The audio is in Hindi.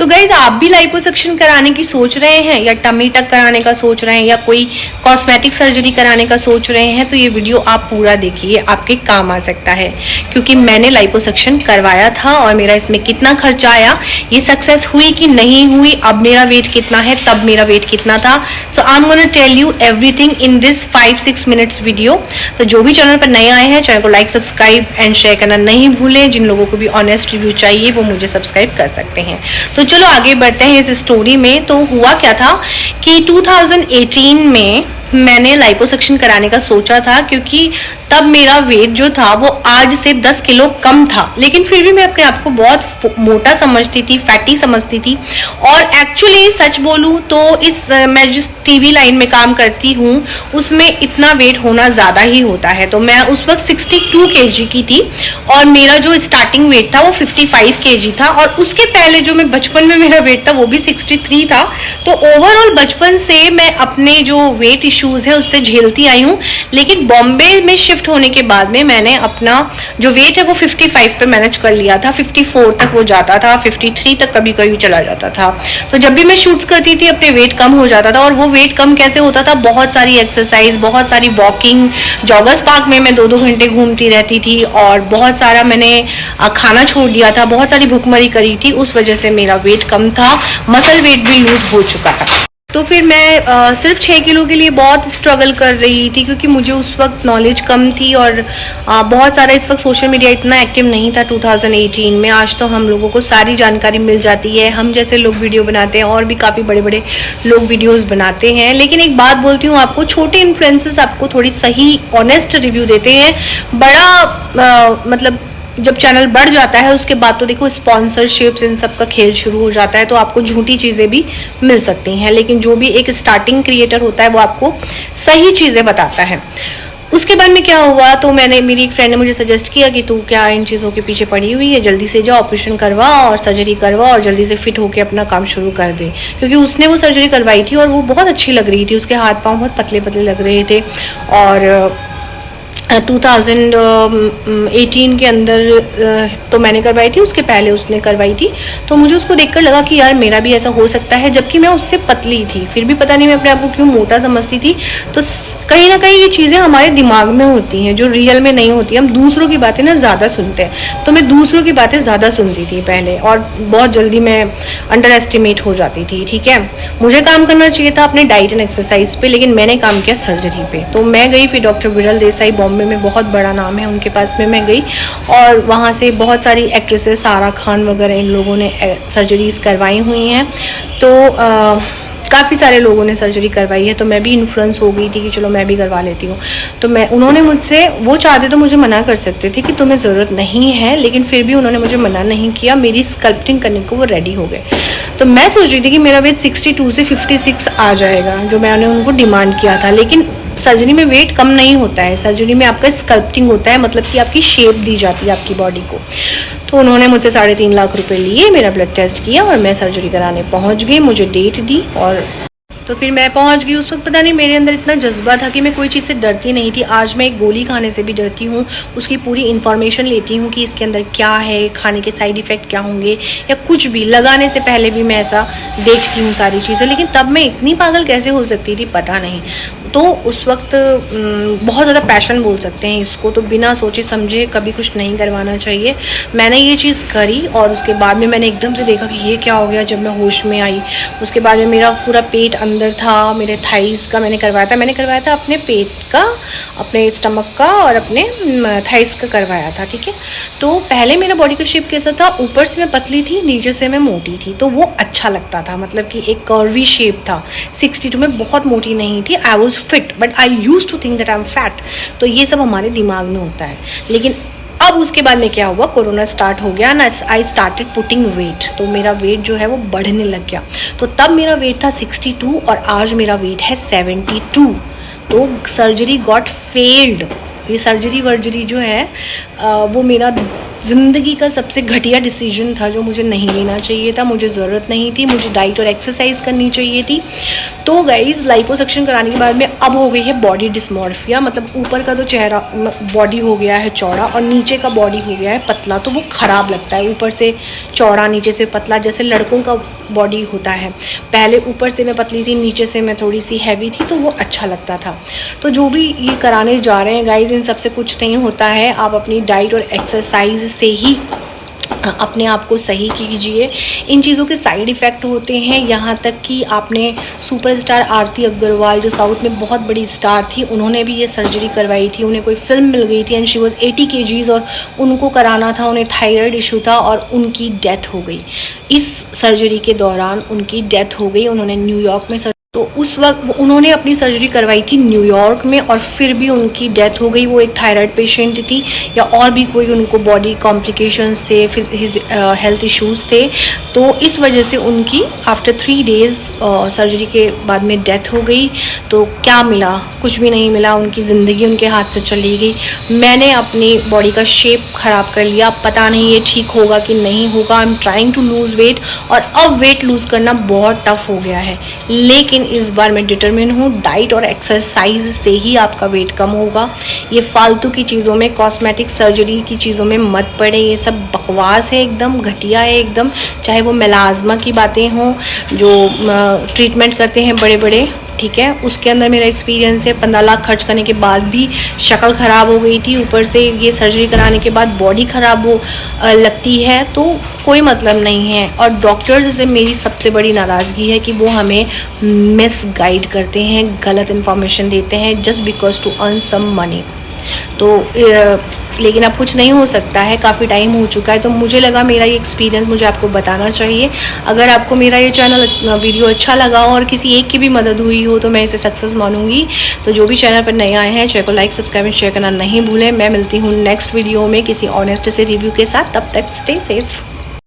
तो गाइज आप भी लाइपोसक्शन कराने की सोच रहे हैं या टमी टक कराने का सोच रहे हैं या कोई कॉस्मेटिक सर्जरी कराने का सोच रहे हैं तो ये वीडियो आप पूरा देखिए, आपके काम आ सकता है। क्योंकि मैंने लाइपोसक्शन करवाया था और मेरा इसमें कितना खर्चा आया, ये सक्सेस हुई कि नहीं हुई, अब मेरा वेट कितना है, तब मेरा वेट कितना था। So I am gonna tell you everything in this 5-6 minutes video. तो जो भी चैनल पर नए आए हैं चैनल को लाइक, सब्सक्राइब एंड शेयर करना नहीं भूलें। जिन लोगों को भी ऑनेस्ट रिव्यू चाहिए वो मुझे सब्सक्राइब कर सकते हैं। तो चलो आगे बढ़ते हैं इस स्टोरी में। तो हुआ क्या था कि 2018 में मैंने लाइपोसक्शन कराने का सोचा था, क्योंकि तब मेरा वेट जो था वो आज से 10 किलो कम था, लेकिन फिर भी मैं अपने आप को बहुत मोटा समझती थी, फैटी समझती थी। और एक्चुअली सच बोलूं तो मैं जिस टीवी लाइन में काम करती हूँ उसमें इतना वेट होना ज़्यादा ही होता है। तो मैं उस वक्त 62 kg की थी और मेरा जो स्टार्टिंग वेट था वो 55 kg था। और उसके पहले जो मैं बचपन में मेरा वेट था वो भी 63 था। तो ओवरऑल बचपन से मैं अपने जो वेट इश्यूज है उससे झेलती आई हूँ। लेकिन बॉम्बे में शिफ्ट होने के बाद में मैंने अपना जो वेट है वो 55 पे मैनेज कर लिया था। 54 तक वो जाता था, 53 तक कभी कभी चला जाता था। तो जब भी मैं शूट्स करती थी अपने वेट कम हो जाता था। और वो वेट कम कैसे होता था, बहुत सारी एक्सरसाइज, बहुत सारी वॉकिंग, जॉगर्स पार्क में मैं 2-2 घंटे घूमती रहती थी और बहुत सारा मैंने खाना छोड़ दिया था, बहुत सारी भूखमरी करी थी। उस वजह से मेरा वेट कम था, मसल वेट भी लूज हो चुका था। तो फिर मैं सिर्फ 6 किलो के लिए बहुत स्ट्रगल कर रही थी, क्योंकि मुझे उस वक्त नॉलेज कम थी और बहुत सारा इस वक्त सोशल मीडिया इतना एक्टिव नहीं था 2018 में। आज तो हम लोगों को सारी जानकारी मिल जाती है, हम जैसे लोग वीडियो बनाते हैं और भी काफ़ी बड़े बड़े लोग वीडियोस बनाते हैं। लेकिन एक बात बोलती हूँ आपको, छोटे इन्फ्लुएंसर्स आपको थोड़ी सही ऑनेस्ट रिव्यू देते हैं। बड़ा मतलब जब चैनल बढ़ जाता है उसके बाद तो देखो स्पॉन्सरशिप्स इन सब का खेल शुरू हो जाता है, तो आपको झूठी चीज़ें भी मिल सकती हैं। लेकिन जो भी एक स्टार्टिंग क्रिएटर होता है वो आपको सही चीज़ें बताता है। उसके बाद में क्या हुआ, तो मेरी एक फ्रेंड ने मुझे सजेस्ट किया कि तू क्या इन चीज़ों के पीछे पड़ी हुई है, जल्दी से जाओ ऑपरेशन करवा और सर्जरी करवा और जल्दी से फिट होकर अपना काम शुरू कर दे। क्योंकि उसने वो सर्जरी करवाई थी और वो बहुत अच्छी लग रही थी, उसके हाथ पाँव बहुत पतले पतले लग रहे थे। और 2018 के अंदर तो मैंने करवाई थी, उसके पहले उसने करवाई थी। तो मुझे उसको देखकर लगा कि यार मेरा भी ऐसा हो सकता है, जबकि मैं उससे पतली थी। फिर भी पता नहीं मैं अपने आप को क्यों मोटा समझती थी। तो कहीं ना कहीं ये चीज़ें हमारे दिमाग में होती हैं जो रियल में नहीं होती। हम दूसरों की बातें ना ज़्यादा सुनते हैं, तो मैं दूसरों की बातें ज़्यादा सुनती थी पहले और बहुत जल्दी मैं अंडर एस्टिमेट हो जाती थी। ठीक है, मुझे काम करना चाहिए था अपने डाइट एंड एक्सरसाइज पे, लेकिन मैंने काम किया सर्जरी पे। तो मैं गई फिर डॉक्टर विरल देसाई, बॉम्बे में बहुत बड़ा नाम है, उनके पास में मैं गई और वहाँ से बहुत सारी एक्ट्रेसेस, सारा खान वगैरह इन लोगों ने सर्जरीज करवाई हुई हैं। तो काफ़ी सारे लोगों ने सर्जरी करवाई है, तो मैं भी इन्फ्लुएंस हो गई थी कि चलो मैं भी करवा लेती हूँ। तो उन्होंने मुझसे, वो चाहते तो मुझे मना कर सकते थे कि तुम्हें ज़रूरत नहीं है, लेकिन फिर भी उन्होंने मुझे मना नहीं किया, मेरी स्कल्पटिंग करने को वो रेडी हो गए। तो मैं सोच रही थी कि मेरा वेट 62 से 56 आ जाएगा, जो मैंने उनको डिमांड किया था। लेकिन सर्जरी में वेट कम नहीं होता है, सर्जरी में आपका स्कल्पटिंग होता है, मतलब कि आपकी शेप दी जाती है आपकी बॉडी को। तो उन्होंने मुझसे 3.5 लाख रुपए लिए, मेरा ब्लड टेस्ट किया और मैं सर्जरी कराने पहुंच गई। मुझे डेट दी और तो फिर मैं पहुंच गई। उस वक्त पता नहीं मेरे अंदर इतना जज्बा था कि मैं कोई चीज़ से डरती नहीं थी। आज मैं एक गोली खाने से भी डरती हूँ, उसकी पूरी इन्फॉर्मेशन लेती हूँ कि इसके अंदर क्या है, खाने के साइड इफ़ेक्ट क्या होंगे, या कुछ भी लगाने से पहले भी मैं ऐसा देखती हूँ सारी चीज़ें। लेकिन तब मैं इतनी पागल कैसे हो सकती थी पता नहीं। तो उस वक्त बहुत ज़्यादा पैशन बोल सकते हैं इसको, तो बिना सोचे समझे कभी कुछ नहीं करवाना चाहिए। मैंने ये चीज़ करी और उसके बाद में मैंने एकदम से देखा कि ये क्या हो गया। जब मैं होश में आई उसके बाद में मेरा पूरा पेट अंदर था, मेरे थाइस का मैंने करवाया था अपने पेट का, अपने स्टमक का और अपने थाइस का करवाया था। ठीक है, तो पहले मेरा बॉडी का शेप कैसा था, ऊपर से मैं पतली थी, नीचे से मैं मोटी थी, तो वो अच्छा लगता था, मतलब कि एक कर्वी शेप था। 62 में बहुत मोटी नहीं थी, I was fit but I use to think that I am fat. तो ये सब हमारे दिमाग में होता है। लेकिन अब उसके बाद में क्या हुआ, कोरोना स्टार्ट हो गया ना, आई स्टार्टेड पुटिंग वेट। तो मेरा वेट जो है वो बढ़ने लग गया। तो तब मेरा वेट था 62 और आज मेरा वेट है 72। तो सर्जरी गॉट फेल्ड। ये सर्जरी वर्जरी जो है वो मेरा ज़िंदगी का सबसे घटिया डिसीजन था जो मुझे नहीं लेना चाहिए था, मुझे ज़रूरत नहीं थी, मुझे डाइट और एक्सरसाइज करनी चाहिए थी। तो गाइज लाइपोसक्शन कराने के बाद में अब हो गई है बॉडी डिस्मॉर्फिया, मतलब ऊपर का तो चेहरा बॉडी हो गया है चौड़ा और नीचे का बॉडी हो गया है पतला, तो वो ख़राब लगता है। ऊपर से चौड़ा नीचे से पतला, जैसे लड़कों का बॉडी होता है। पहले ऊपर से मैं पतली थी, नीचे से मैं थोड़ी सी हैवी थी, तो वो अच्छा लगता था। तो जो भी ये कराने जा रहे हैं गाइज, इन सबसे कुछ नहीं होता है। आप अपनी डाइट और एक्सरसाइज से ही अपने आप को सही कीजिए। इन चीज़ों के साइड इफ़ेक्ट होते हैं, यहाँ तक कि आपने सुपरस्टार आरती अग्रवाल जो साउथ में बहुत बड़ी स्टार थी, उन्होंने भी ये सर्जरी करवाई थी। उन्हें कोई फिल्म मिल गई थी एंड शी वाज 80 kgs और उनको कराना था, उन्हें थायराइड इशू था और उनकी डेथ हो गई। इस सर्जरी के दौरान उनकी डेथ हो गई। उन्होंने न्यूयॉर्क में तो उस वक्त उन्होंने अपनी सर्जरी करवाई थी न्यूयॉर्क में और फिर भी उनकी डेथ हो गई। वो एक थायराइड पेशेंट थी या और भी कोई उनको बॉडी कॉम्प्लिकेशंस थे, हेल्थ इश्यूज़ थे, तो इस वजह से उनकी आफ्टर 3 days सर्जरी के बाद में डेथ हो गई। तो क्या मिला? कुछ भी नहीं मिला। उनकी ज़िंदगी उनके हाथ से चली गई। मैंने अपनी बॉडी का शेप ख़राब कर लिया। पता नहीं ये ठीक होगा कि नहीं होगा। I am trying to lose weight और अब वेट लूज़ करना बहुत टफ हो गया है, लेकिन इस बार मैं डिटरमिन हूँ, डाइट और एक्सरसाइज से ही आपका वेट कम होगा। ये फालतू की चीज़ों में, कॉस्मेटिक सर्जरी की चीज़ों में मत पड़े। ये सब बकवास है, एकदम घटिया है एकदम। चाहे वो मेलाज़मा की बातें हों जो ट्रीटमेंट करते हैं बड़े बड़े, ठीक है, उसके अंदर मेरा एक्सपीरियंस है। 15 लाख खर्च करने के बाद भी शक्ल ख़राब हो गई थी, ऊपर से ये सर्जरी कराने के बाद बॉडी ख़राब हो लगती है, तो कोई मतलब नहीं है। और डॉक्टर्स से मेरी सबसे बड़ी नाराज़गी है कि वो हमें मिस गाइड करते हैं, गलत इन्फॉर्मेशन देते हैं just because to earn some money. तो लेकिन अब कुछ नहीं हो सकता है, काफ़ी टाइम हो चुका है। तो मुझे लगा मेरा ये एक्सपीरियंस मुझे आपको बताना चाहिए। अगर आपको मेरा ये चैनल वीडियो अच्छा लगा हो और किसी एक की भी मदद हुई हो तो मैं इसे सक्सेस मानूंगी। तो जो भी चैनल पर नए आए हैं, चैनल को लाइक, सब्सक्राइब एंड शेयर करना नहीं भूलें। मैं मिलती हूँ नेक्स्ट वीडियो में किसी ऑनेस्ट से रिव्यू के साथ। तब तक स्टे सेफ।